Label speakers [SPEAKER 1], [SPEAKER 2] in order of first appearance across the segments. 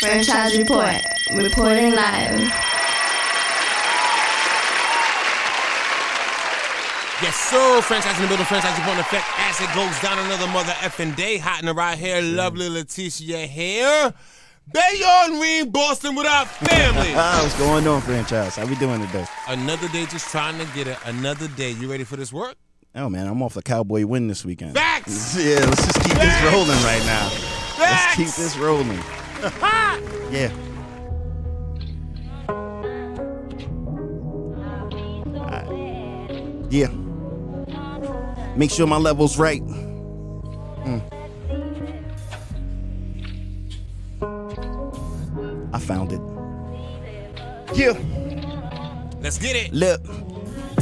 [SPEAKER 1] Franchise Report, reporting live.
[SPEAKER 2] Yes, sir. Franchise in the building, franchise report in effect as it goes down another mother effing day. Hot in the right here, lovely Leticia here. Bayyon, Reem, Boston, what up, family?
[SPEAKER 3] What's going on, franchise? How we doing today?
[SPEAKER 2] Another day just trying to get it. Another day. You ready for this work?
[SPEAKER 3] Oh, man, I'm off the Cowboy win this weekend.
[SPEAKER 2] Facts!
[SPEAKER 3] Yeah, let's just keep this rolling right now.
[SPEAKER 2] Facts!
[SPEAKER 3] Let's keep this rolling. Yeah. Yeah. Make sure my level's right. I found it. Yeah.
[SPEAKER 2] Let's get it.
[SPEAKER 3] Look.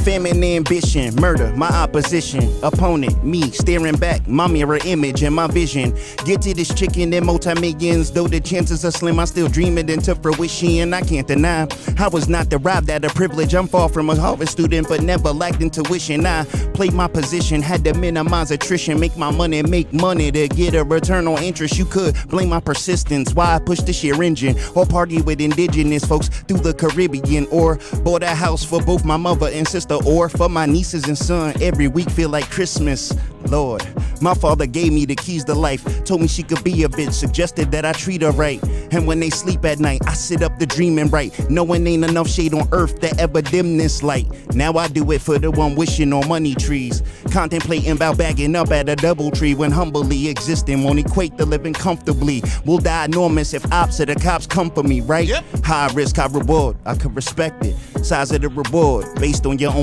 [SPEAKER 3] Famine, ambition, murder, my opposition, opponent, me, staring back, my mirror image and my vision. Get to this chicken and multi-millions, though the chances are slim, I still dream it into fruition. I can't deny, I was not derived out of privilege. I'm far from a Harvard student, but never lacked intuition. I played my position, had to minimize attrition, make my money, make money to get a return on interest. You could blame my persistence, why I pushed this year engine, or party with indigenous folks through the Caribbean, or bought a house for both my mother and sister, or for my nieces and son. Every week feel like Christmas. Lord, my father gave me the keys to life, told me she could be a bitch, suggested that I treat her right. And when they sleep at night, I sit up to dream and write, knowing ain't enough shade on earth to ever dim this light. Now I do it for the one wishing on money trees, contemplating about bagging up at a double tree, when humbly existing won't equate to living comfortably. We'll die enormous if ops or the cops come for me, right?
[SPEAKER 2] Yep.
[SPEAKER 3] High risk, high reward, I could respect it. Size of the reward, based on your own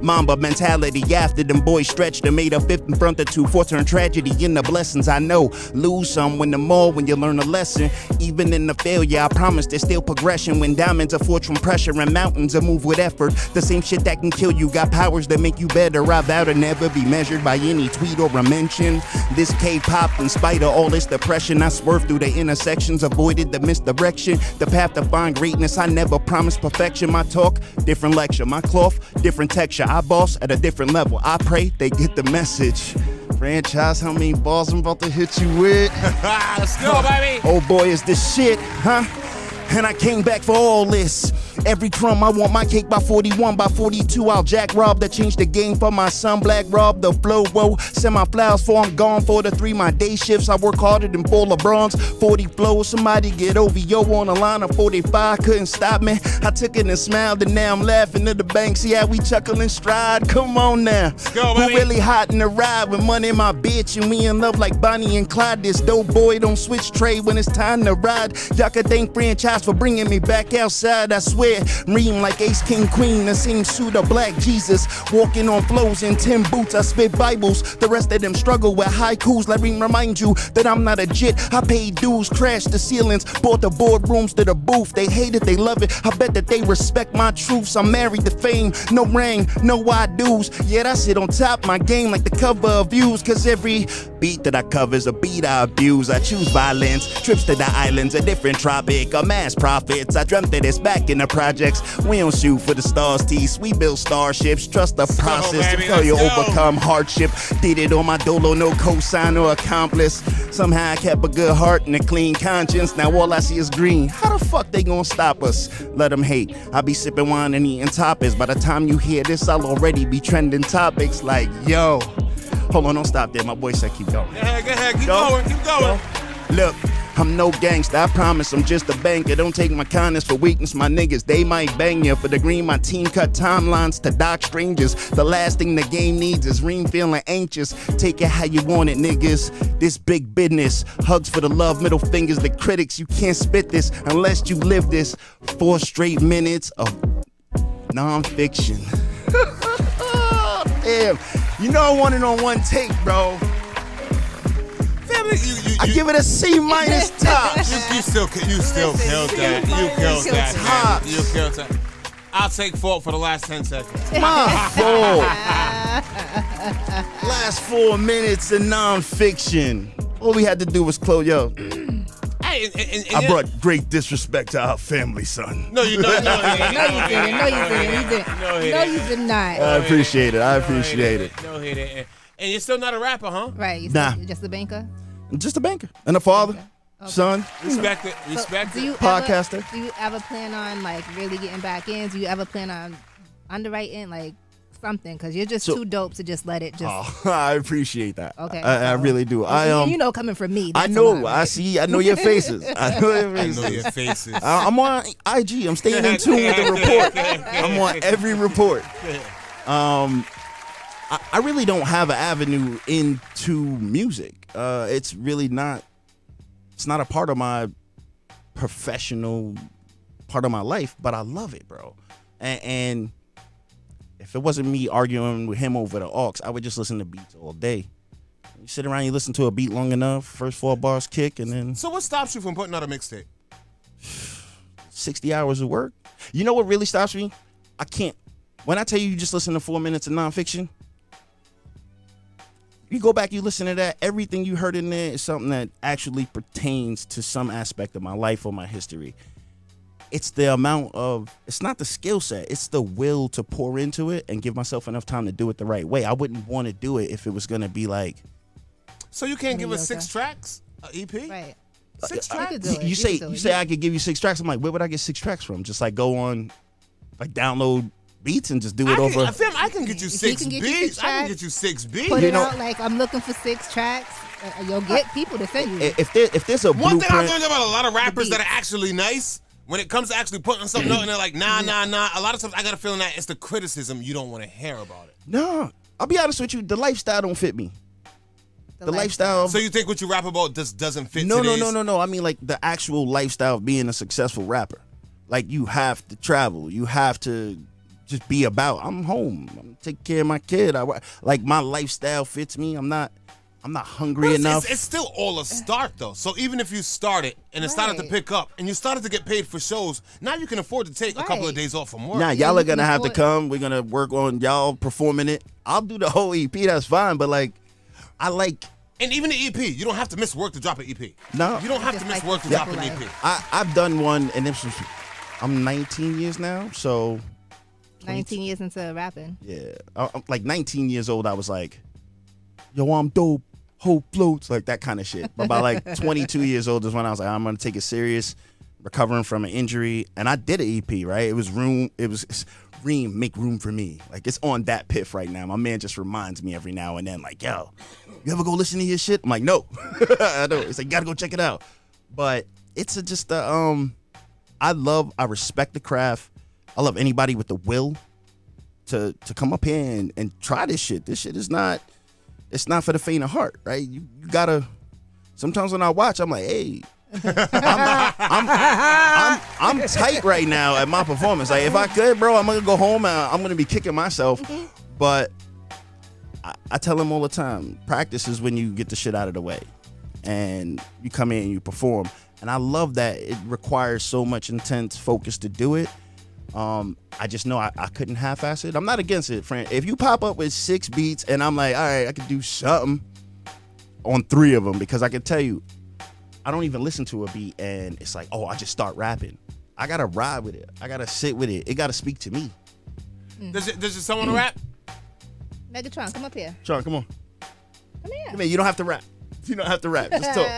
[SPEAKER 3] Mamba mentality. After them boys stretched and made a fifth in front of two, four turn tragedy in the blessings I know. Lose some, win them all when you learn a lesson. Even in the failure, I promise there's still progression. When diamonds are forged from pressure and mountains are moved with effort. The same shit that can kill you got powers that make you better. I vow to never be measured by any tweet or a mention. This K-pop, in spite of all this depression, I swerved through the intersections, avoided the misdirection. The path to find greatness, I never promised perfection. My talk, different lecture. My cloth, different texture. I boss at a different level. I pray they get the message. Franchise, how many balls I'm about to hit you with?
[SPEAKER 2] Let's go, baby.
[SPEAKER 3] Oh boy, is this shit, huh? And I came back for all this. Every crumb, I want my cake by 41, by 42. I'll jack rob to change the game for my son. Black rob the flow, whoa. Send my flowers for I'm gone for the 3. My day shifts, I work harder than 4 LeBrons. 40 flows, somebody get OVO on a line of 45. Couldn't stop me. I took it and smiled, and now I'm laughing at the bank. See how we chuckle and stride? Come on now.
[SPEAKER 2] Let's go, baby.
[SPEAKER 3] We're really hot in the ride with money in my bitch, and we in love like Bonnie and Clyde. This dope boy don't switch trade when it's time to ride. Y'all could thank franchise for bringing me back outside. I swear, Reem like Ace King Queen, the same suit of Black Jesus. Walking on flows in 10 boots, I spit Bibles. The rest of them struggle with haikus. Let Reem remind you that I'm not a jit. I paid dues, crashed the ceilings, bought the boardrooms to the booth. They hate it, they love it. I bet that they respect my truths. I'm married to fame, no ring, no I do's. Yet I sit on top my game like the cover of Views. Cause every beat that I cover is a beat I abuse. I choose violence, trips to the islands, a different tropic, a mass profits. I dreamt of this back in the projects. We don't shoot for the stars, tease. We build starships. Trust the process until you overcome hardship. Did it on my dolo, no cosign or accomplice. Somehow I kept a good heart and a clean conscience. Now all I see is green. How the fuck they gonna stop us? Let them hate. I be sipping wine and eating toppings. By the time you hear this, I'll already be trending topics like, yo. Hold on, don't stop there. My boy said keep going.
[SPEAKER 2] Go ahead. Keep going.
[SPEAKER 3] Look, I'm no gangster, I promise I'm just a banker. Don't take my kindness for weakness, my niggas, they might bang you. For the green, my team cut timelines to dock strangers. The last thing the game needs is Reem feeling anxious. Take it how you want it, niggas. This big business. Hugs for the love, middle fingers, the critics. You can't spit this unless you live this. 4 straight minutes of non-fiction. Damn, you know I want it on one take, bro. I give it a C- tops.
[SPEAKER 2] You still killed that. You killed that. You killed that. I'll take fault for the last 10 seconds.
[SPEAKER 3] My fault. Last 4 minutes of non-fiction. All we had to do was close, yo.
[SPEAKER 2] Hey,
[SPEAKER 3] I brought great disrespect to our family, son.
[SPEAKER 2] No, you don't.
[SPEAKER 4] No, you did not.
[SPEAKER 3] I appreciate it.
[SPEAKER 2] No, hit it. And you're still not a rapper, huh?
[SPEAKER 4] Right.
[SPEAKER 3] Nah.
[SPEAKER 4] You're just a banker?
[SPEAKER 3] Just a banker and a father. son.
[SPEAKER 2] Respect it. Respect it.
[SPEAKER 3] Podcaster.
[SPEAKER 4] Do you ever plan on like really getting back in? Do you ever plan on underwriting like something? Because you're just too dope to just let it just.
[SPEAKER 3] Oh, I appreciate that.
[SPEAKER 4] Okay,
[SPEAKER 3] I really do.
[SPEAKER 4] You know, coming from me.
[SPEAKER 3] I know. I see. I know your faces. I know your faces. I'm on IG. I'm staying in tune with the report. I'm on every report. I really don't have an avenue into music. It's really not. It's not a part of my professional part of my life, but I love it, bro. And if it wasn't me arguing with him over the aux, I would just listen to beats all day. You sit around, you listen to a beat long enough, first 4 bars kick, and then.
[SPEAKER 2] So what stops you from putting out a mixtape?
[SPEAKER 3] 60 hours of work. You know what really stops me? I can't. When I tell you just listen to 4 minutes of nonfiction, you go back, you listen to that, everything you heard in there is something that actually pertains to some aspect of my life or my history. It's the amount of, it's not the skill set, it's the will to pour into it and give myself enough time to do it the right way. I wouldn't want to do it if it was going to be like.
[SPEAKER 2] So you can't give us 6 tracks, EP?
[SPEAKER 4] Right.
[SPEAKER 2] 6 tracks?
[SPEAKER 3] You say I could give you 6 tracks. I'm like, where would I get 6 tracks from? Just like go on, like download beats and just do it over.
[SPEAKER 2] I can get you 6 beats. I can get you 6 beats.
[SPEAKER 4] Put it out like I'm looking for 6 tracks. You'll get people to send you.
[SPEAKER 3] If there's a
[SPEAKER 2] one
[SPEAKER 3] blueprint,
[SPEAKER 2] thing I've learned about a lot of rappers that are actually nice, when it comes to actually putting something out and they're like, nah. A lot of times I got a feeling that it's the criticism you don't want to hear about it.
[SPEAKER 3] No, I'll be honest with you. The lifestyle don't fit me. The lifestyle.
[SPEAKER 2] So you think what you rap about just doesn't fit?
[SPEAKER 3] No. I mean like the actual lifestyle of being a successful rapper. Like you have to travel. You have to just be about. I'm home. I'm taking care of my kid. Like my lifestyle fits me. I'm not hungry enough.
[SPEAKER 2] It's still all a start though. So even if you started and it started to pick up and you started to get paid for shows, now you can afford to take a couple of days off from work.
[SPEAKER 3] Now y'all are gonna have to come. We're gonna work on y'all performing it. I'll do the whole EP. That's fine. But like,
[SPEAKER 2] and even the EP, you don't have to miss work to drop an EP.
[SPEAKER 3] No,
[SPEAKER 2] you don't have to miss work to drop an EP.
[SPEAKER 3] I've done one, and this was. I'm 19 years now, so.
[SPEAKER 4] 19 years into rapping.
[SPEAKER 3] Yeah, I'm like 19 years old. I was like, yo, I'm dope. Whole floats, like that kind of shit. But by like 22 years old is when I was like, I'm gonna take it serious, recovering from an injury, and I did an EP. Right, it was Reem, make room for me. Like it's on that piff right now. My man just reminds me every now and then, like, yo, you ever go listen to his shit? I'm like, no, I don't. It's like, you gotta go check it out. But it's I respect the craft. I love anybody with the will to come up here and try this shit. This shit is not. It's not for the faint of heart, right? You gotta. Sometimes when I watch, I'm like, hey, I'm tight right now at my performance. Like if I could, bro, I'm gonna go home and I'm gonna be kicking myself. But I tell them all the time, practice is when you get the shit out of the way, and you come in and you perform. And I love that it requires so much intense focus to do it. I just know I couldn't half-ass it. I'm not against it, friend. If you pop up with 6 beats and I'm like, all right, I could do something on 3 of them, because I can tell you, I don't even listen to a beat and it's like, oh, I just start rapping. I gotta ride with it. I gotta sit with it. It gotta speak to me.
[SPEAKER 2] Does someone rap?
[SPEAKER 4] Megatron, come up here.
[SPEAKER 3] Sean, come on.
[SPEAKER 4] Come here.
[SPEAKER 3] Come here. You don't have to rap. You don't have to rap. Just talk.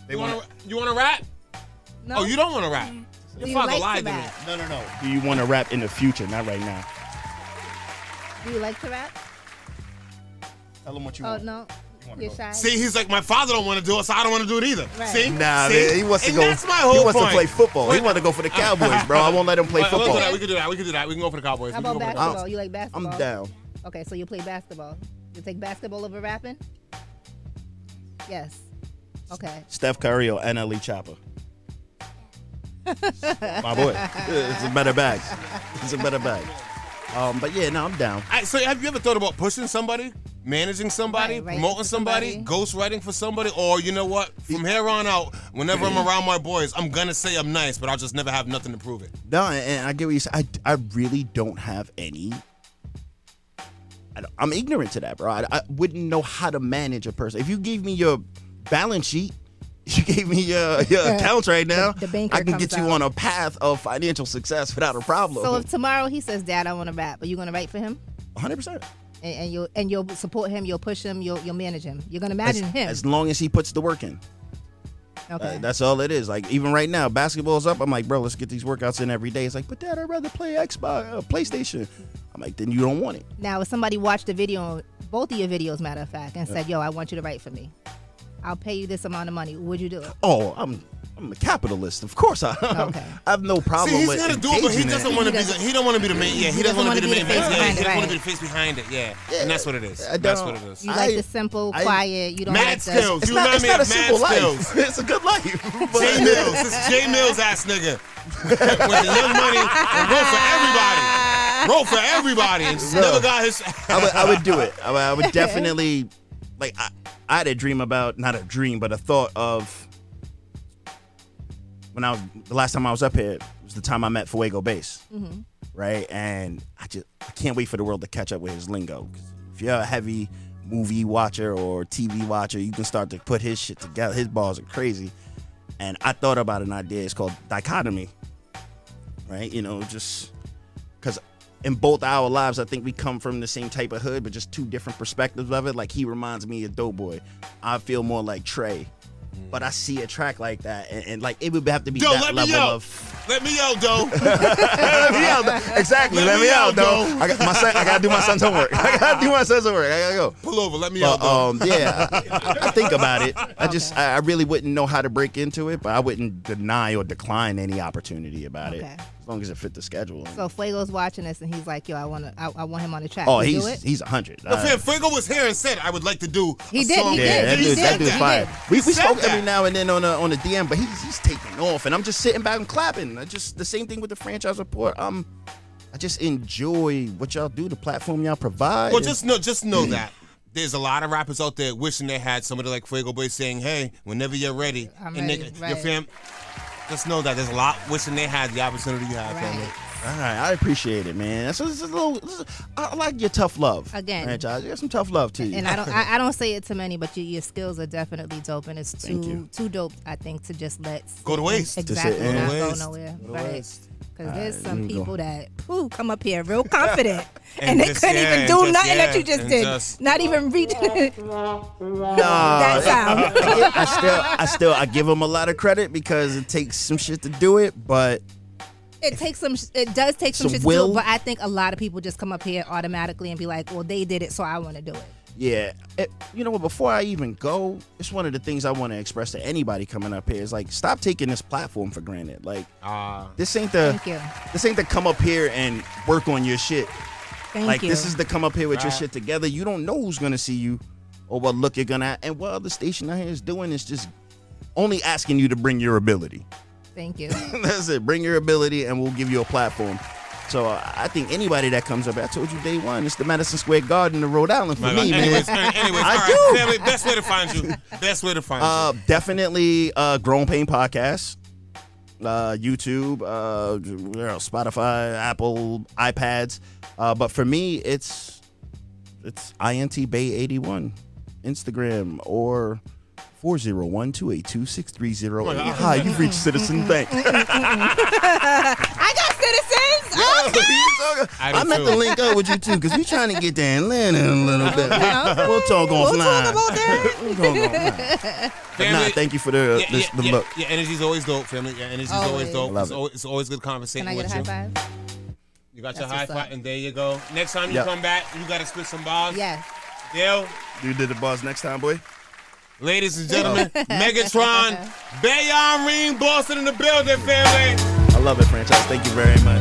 [SPEAKER 2] You want to rap?
[SPEAKER 4] No.
[SPEAKER 2] Oh, you don't want to rap? Your father lied to me.
[SPEAKER 3] No. Do you want to rap in the future? Not right now.
[SPEAKER 4] Do you like to rap?
[SPEAKER 3] Tell him what you
[SPEAKER 4] want.
[SPEAKER 3] Oh,
[SPEAKER 4] no. You're shy.
[SPEAKER 2] See, he's like, my father don't want to do it, so I don't want to do it either.
[SPEAKER 4] Right.
[SPEAKER 2] See?
[SPEAKER 3] Nah, man, he wants to go.
[SPEAKER 2] That's my whole point.
[SPEAKER 3] He wants to play football. He wants to go for the Cowboys, bro. I won't let him play football.
[SPEAKER 2] We can do that. We can go for the Cowboys.
[SPEAKER 4] How about basketball? You like basketball?
[SPEAKER 3] I'm down.
[SPEAKER 4] Okay, so you play basketball. You take basketball over rapping? Yes. Okay.
[SPEAKER 3] Steph Curry or NLE Chopper? My boy. It's a better bag. It's a better bag. But yeah, no, I'm down.
[SPEAKER 2] So have you ever thought about pushing somebody, managing somebody, promoting somebody, ghostwriting for somebody? Or you know what? From here on out, whenever I'm around my boys, I'm going to say I'm nice, but I'll just never have nothing to prove it.
[SPEAKER 3] No, and I get what you say. I really don't have any. I'm ignorant to that, bro. I wouldn't know how to manage a person. If you gave me your balance sheet, you gave me your accounts right now,
[SPEAKER 4] the banker
[SPEAKER 3] I can get you on a path of financial success without a problem.
[SPEAKER 4] So if tomorrow he says, Dad, I want to rap, are you going to write for him?
[SPEAKER 3] 100%.
[SPEAKER 4] and you'll support him, you'll push him, you'll manage him. You're gonna manage him
[SPEAKER 3] as long as he puts the work in.
[SPEAKER 4] Okay.
[SPEAKER 3] That's all it is. Like, even right now, basketball's up. I'm like, bro, let's get these workouts in every day. It's like, but Dad, I'd rather play Xbox, PlayStation. I'm like, then you don't want it.
[SPEAKER 4] Now, if somebody watched the video, both of your videos, matter of fact, and said, yo, I want you to write for me, I'll pay you this amount of money, would you do it?
[SPEAKER 3] Oh, I'm a capitalist. Of course I have no problem
[SPEAKER 2] See, he's
[SPEAKER 3] with
[SPEAKER 2] gonna do it, but he doesn't want to be. He don't want to be the main. Yeah, he doesn't want to be the main. Yeah, he doesn't want to be the face behind it. Yeah, and that's what it is. That's what it is.
[SPEAKER 4] You like the simple, quiet. You don't
[SPEAKER 2] mad
[SPEAKER 4] like
[SPEAKER 2] skills.
[SPEAKER 3] It's
[SPEAKER 2] You
[SPEAKER 3] not,
[SPEAKER 2] remind
[SPEAKER 3] it's
[SPEAKER 2] me
[SPEAKER 3] not a
[SPEAKER 2] of mad
[SPEAKER 3] simple life.
[SPEAKER 2] skills.
[SPEAKER 3] It's a good life.
[SPEAKER 2] Jay Mills, this is Jay Mills ass nigga with the young money and roll for everybody, and never got his.
[SPEAKER 3] I would do it. I would definitely, like, I had a dream about, not a dream, but a thought of when the last time I was up here, it was the time I met Fuego Bass, right? And I can't wait for the world to catch up with his lingo. 'Cause if you're a heavy movie watcher or TV watcher, you can start to put his shit together. His balls are crazy. And I thought about an idea. It's called dichotomy, right? You know, just because in both our lives, I think we come from the same type of hood, but just two different perspectives of it. Like, he reminds me of Doughboy. I feel more like Trey. But I see a track like that, and like, it would have to be that level of.
[SPEAKER 2] Let me out, though.
[SPEAKER 3] Let me out. Exactly. Let me out, though. I gotta do my son's homework. I gotta go.
[SPEAKER 2] Pull over. Let me out, though.
[SPEAKER 3] Yeah. I think about it. I really wouldn't know how to break into it, but I wouldn't deny or decline any opportunity about it, as long as it fit the schedule.
[SPEAKER 4] So Fuego's watching this, and he's like, yo, I want him on the track.
[SPEAKER 3] Oh, he's 100.
[SPEAKER 2] No, Fuego was here and said, I would like to do.
[SPEAKER 4] He did.
[SPEAKER 3] That dude's fire. We spoke
[SPEAKER 2] that.
[SPEAKER 3] every now and then on the DM, but he's taking off, and I'm just sitting back and clapping. Just the same thing with the franchise report. I just enjoy what y'all do, the platform y'all provide.
[SPEAKER 2] Well, just know that there's a lot of rappers out there wishing they had somebody like Fuego Boy saying, hey, whenever you're ready,
[SPEAKER 4] I'm
[SPEAKER 2] and
[SPEAKER 4] ready,
[SPEAKER 2] your fam. Just know that there's a lot wishing they had the opportunity you have, family.
[SPEAKER 3] All right, I appreciate it, man. I like your tough love.
[SPEAKER 4] Again,
[SPEAKER 3] franchise. You got some tough love to you.
[SPEAKER 4] And I don't say it to many, but your skills are definitely dope, and it's too dope, I think, to just let
[SPEAKER 2] go to waste.
[SPEAKER 4] Exactly, not go nowhere. Right. Because there's some people that come up here real confident, and they couldn't even do nothing that you just did. Not even reach that sound.
[SPEAKER 3] I give them a lot of credit because it takes some shit to do it, but
[SPEAKER 4] it does take some shit to do it, but I think a lot of people just come up here automatically and be like, well, they did it, so I want to do it.
[SPEAKER 3] Yeah. You know what, before I even go, it's one of the things I want to express to anybody coming up here is, like, stop taking this platform for granted. Like, this ain't the come up here and work on your shit. This is the come up here with your shit together. You don't know who's gonna see you or what look you're gonna, and what other station out here is doing is just only asking you to bring your ability.
[SPEAKER 4] Thank you.
[SPEAKER 3] That's it. Bring your ability, and we'll give you a platform. So I think anybody that comes up, I told you day one, it's the Madison Square Garden of Rhode Island for me, man.
[SPEAKER 2] Anyways, all right, family, best way to find you.
[SPEAKER 3] Definitely Grown Pain Podcast, YouTube, Spotify, Apple, iPads. But for me, it's INT Bay 81, Instagram, or 401-282-6308. Hi, you've reached Citizen Bank.
[SPEAKER 4] I got Citizens.
[SPEAKER 3] I meant to link up with you too, because we trying to get to Atlanta in a little bit. We'll talk offline. Thank you for the look.
[SPEAKER 2] Your energy's always dope, family. Your energy's always dope. It's always good conversating with you.
[SPEAKER 4] Can I get a high five?
[SPEAKER 2] You got your high five, and there you go. Next time you come back, you got to spit some bars.
[SPEAKER 4] Yes.
[SPEAKER 2] Deal?
[SPEAKER 3] You did the bars next time, boy?
[SPEAKER 2] Ladies and gentlemen, Megatron, Bayyon, Reem, Boston in the building, family.
[SPEAKER 3] I love it, franchise. Thank you very much.